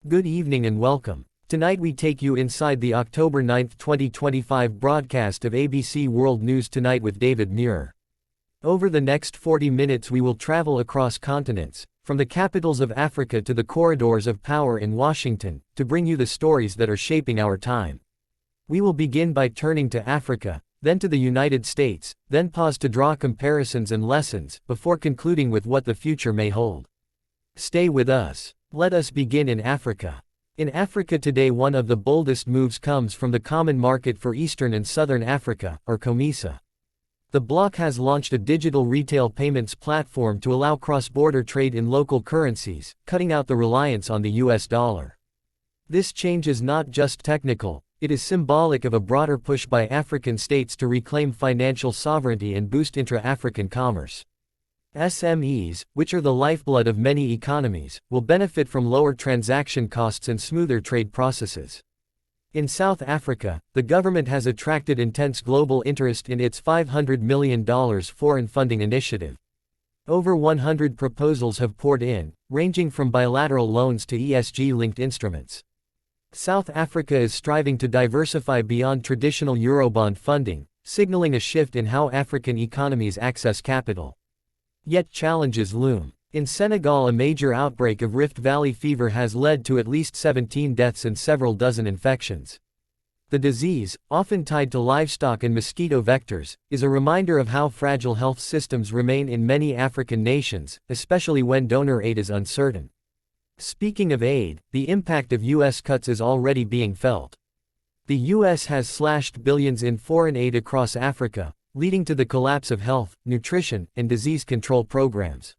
Good evening and welcome. Tonight we take you inside the October 9, 2025 broadcast of ABC World News Tonight with David Muir. Over the next 40 minutes we will travel across continents, from the capitals of Africa to the corridors of power in Washington, to bring you the stories that are shaping our time. We will begin by turning to Africa, then to the United States, then pause to draw comparisons and lessons, before concluding with what the future may hold. Stay with us. Let us begin in Africa. In Africa today, one of the boldest moves comes from the Common Market for Eastern and Southern Africa, or COMESA. The bloc has launched a digital retail payments platform to allow cross-border trade in local currencies, cutting out the reliance on the US dollar. This change is not just technical, it is symbolic of a broader push by African states to reclaim financial sovereignty and boost intra-African commerce. SMEs, which are the lifeblood of many economies, will benefit from lower transaction costs and smoother trade processes. In South Africa, the government has attracted intense global interest in its $500 million foreign funding initiative. Over 100 proposals have poured in, ranging from bilateral loans to ESG-linked instruments. South Africa is striving to diversify beyond traditional Eurobond funding, signaling a shift in how African economies access capital. Yet challenges loom. In Senegal, a major outbreak of Rift Valley fever has led to at least 17 deaths and several dozen infections. The disease, often tied to livestock and mosquito vectors, is a reminder of how fragile health systems remain in many African nations, especially when donor aid is uncertain. Speaking of aid, the impact of U.S. cuts is already being felt. The U.S. has slashed billions in foreign aid across Africa, leading to the collapse of health, nutrition, and disease control programs.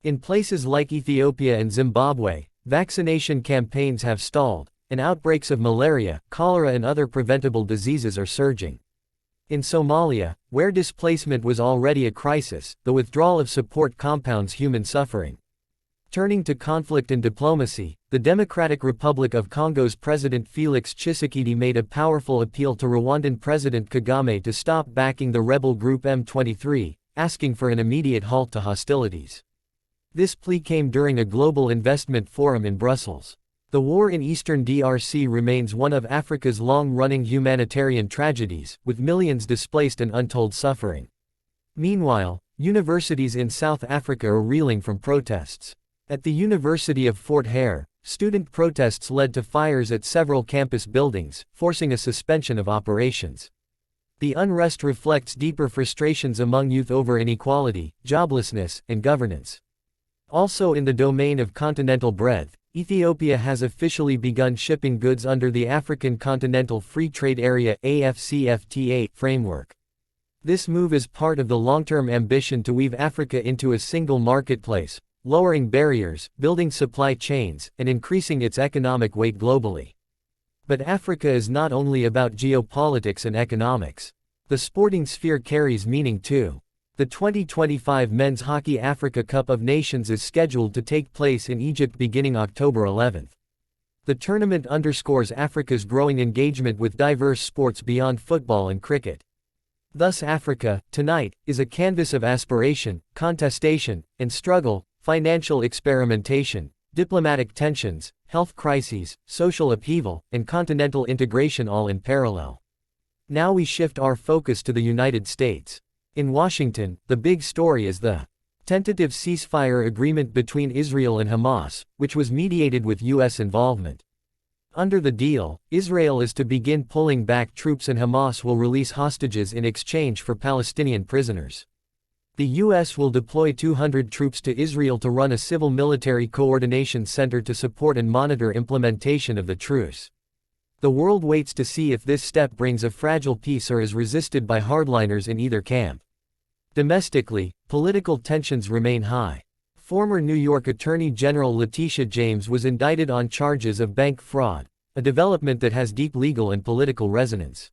In places like Ethiopia and Zimbabwe, vaccination campaigns have stalled, and outbreaks of malaria, cholera and other preventable diseases are surging. In Somalia, where displacement was already a crisis, the withdrawal of support compounds human suffering. Turning to conflict and diplomacy, the Democratic Republic of Congo's President Félix Tshisekedi made a powerful appeal to Rwandan President Kagame to stop backing the rebel group M23, asking for an immediate halt to hostilities. This plea came during a global investment forum in Brussels. The war in eastern DRC remains one of Africa's long-running humanitarian tragedies, with millions displaced and untold suffering. Meanwhile, universities in South Africa are reeling from protests. At the University of Fort Hare, student protests led to fires at several campus buildings, forcing a suspension of operations. The unrest reflects deeper frustrations among youth over inequality, joblessness, and governance. Also in the domain of continental breadth, Ethiopia has officially begun shipping goods under the African Continental Free Trade Area (AFCFTA) framework. This move is part of the long-term ambition to weave Africa into a single marketplace, lowering barriers, building supply chains, and increasing its economic weight globally. But Africa is not only about geopolitics and economics. The sporting sphere carries meaning too. The 2025 Men's Hockey Africa Cup of Nations is scheduled to take place in Egypt beginning October 11. The tournament underscores Africa's growing engagement with diverse sports beyond football and cricket. Thus Africa, tonight, is a canvas of aspiration, contestation, and struggle, financial experimentation, diplomatic tensions, health crises, social upheaval, and continental integration all in parallel. Now we shift our focus to the United States. In Washington, the big story is the tentative ceasefire agreement between Israel and Hamas, which was mediated with U.S. involvement. Under the deal, Israel is to begin pulling back troops and Hamas will release hostages in exchange for Palestinian prisoners. The U.S. will deploy 200 troops to Israel to run a civil-military coordination center to support and monitor implementation of the truce. The world waits to see if this step brings a fragile peace or is resisted by hardliners in either camp. Domestically, political tensions remain high. Former New York Attorney General Letitia James was indicted on charges of bank fraud, a development that has deep legal and political resonance.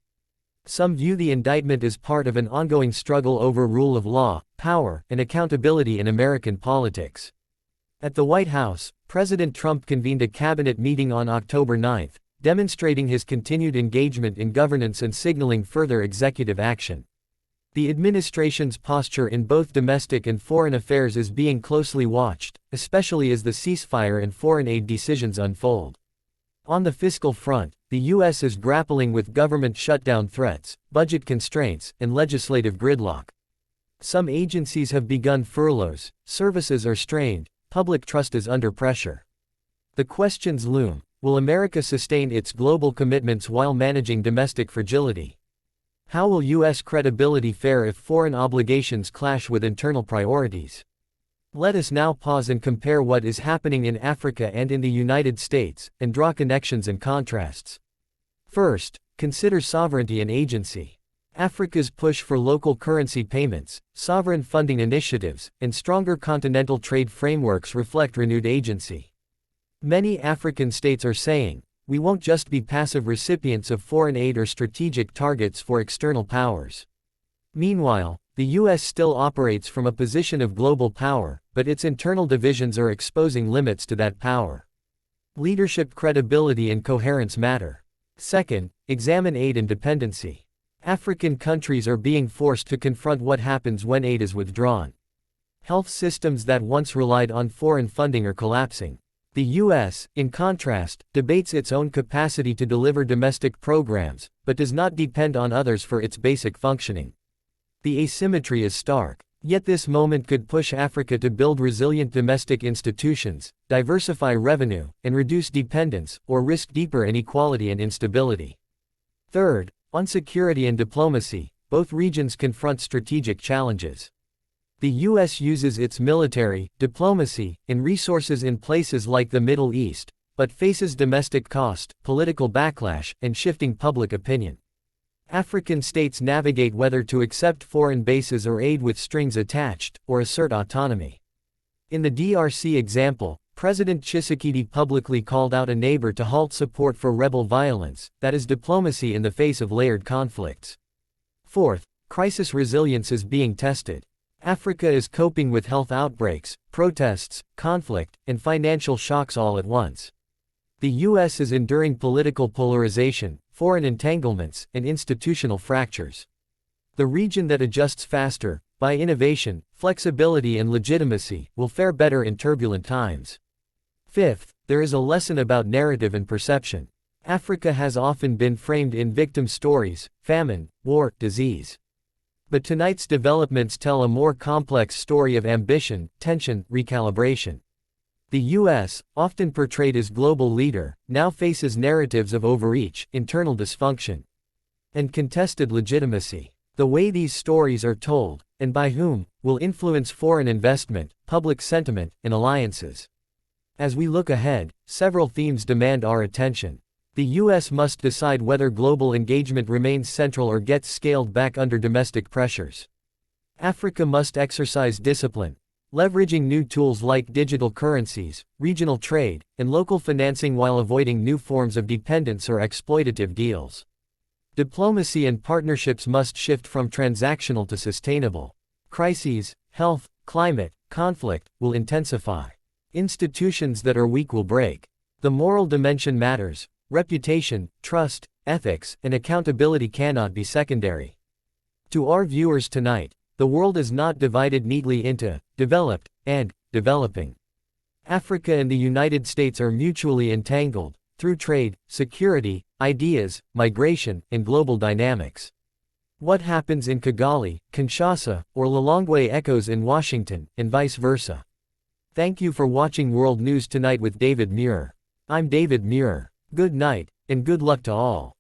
Some view the indictment as part of an ongoing struggle over rule of law, power, and accountability in American politics. At the White House, President Trump convened a cabinet meeting on October 9, demonstrating his continued engagement in governance and signaling further executive action. The administration's posture in both domestic and foreign affairs is being closely watched, especially as the ceasefire and foreign aid decisions unfold. On the fiscal front, the U.S. is grappling with government shutdown threats, budget constraints, and legislative gridlock. Some agencies have begun furloughs, services are strained, public trust is under pressure. The questions loom: will America sustain its global commitments while managing domestic fragility? How will U.S. credibility fare if foreign obligations clash with internal priorities? Let us now pause and compare what is happening in Africa and in the United States, and draw connections and contrasts. First, consider sovereignty and agency. Africa's push for local currency payments, sovereign funding initiatives, and stronger continental trade frameworks reflect renewed agency. Many African states are saying, "We won't just be passive recipients of foreign aid or strategic targets for external powers." Meanwhile, the U.S. still operates from a position of global power, but its internal divisions are exposing limits to that power. Leadership credibility and coherence matter. Second, examine aid and dependency. African countries are being forced to confront what happens when aid is withdrawn. Health systems that once relied on foreign funding are collapsing. The U.S., in contrast, debates its own capacity to deliver domestic programs, but does not depend on others for its basic functioning. The asymmetry is stark. Yet this moment could push Africa to build resilient domestic institutions, diversify revenue, and reduce dependence, or risk deeper inequality and instability. Third, on security and diplomacy, both regions confront strategic challenges. The U.S. uses its military, diplomacy, and resources in places like the Middle East, but faces domestic cost, political backlash, and shifting public opinion. African states navigate whether to accept foreign bases or aid with strings attached, or assert autonomy. In the DRC example, President Tshisekedi publicly called out a neighbor to halt support for rebel violence, that is diplomacy in the face of layered conflicts. Fourth, crisis resilience is being tested. Africa is coping with health outbreaks, protests, conflict, and financial shocks all at once. The U.S. is enduring political polarization, foreign entanglements, and institutional fractures. The region that adjusts faster, by innovation, flexibility and legitimacy, will fare better in turbulent times. Fifth, there is a lesson about narrative and perception. Africa has often been framed in victim stories: famine, war, disease. But tonight's developments tell a more complex story of ambition, tension, recalibration. The U.S., often portrayed as global leader, now faces narratives of overreach, internal dysfunction, and contested legitimacy. The way these stories are told, and by whom, will influence foreign investment, public sentiment, and alliances. As we look ahead, several themes demand our attention. The U.S. must decide whether global engagement remains central or gets scaled back under domestic pressures. Africa must exercise discipline, leveraging new tools like digital currencies, regional trade, and local financing while avoiding new forms of dependence or exploitative deals. Diplomacy and partnerships must shift from transactional to sustainable. Crises, health, climate, conflict, will intensify. Institutions that are weak will break. The moral dimension matters. Reputation, trust, ethics, and accountability cannot be secondary. To our viewers tonight, the world is not divided neatly into developed and developing. Africa and the United States are mutually entangled through trade, security, ideas, migration, and global dynamics. What happens in Kigali, Kinshasa, or Lilongwe echoes in Washington, and vice versa. Thank you for watching World News Tonight with David Muir. I'm David Muir. Good night, and good luck to all.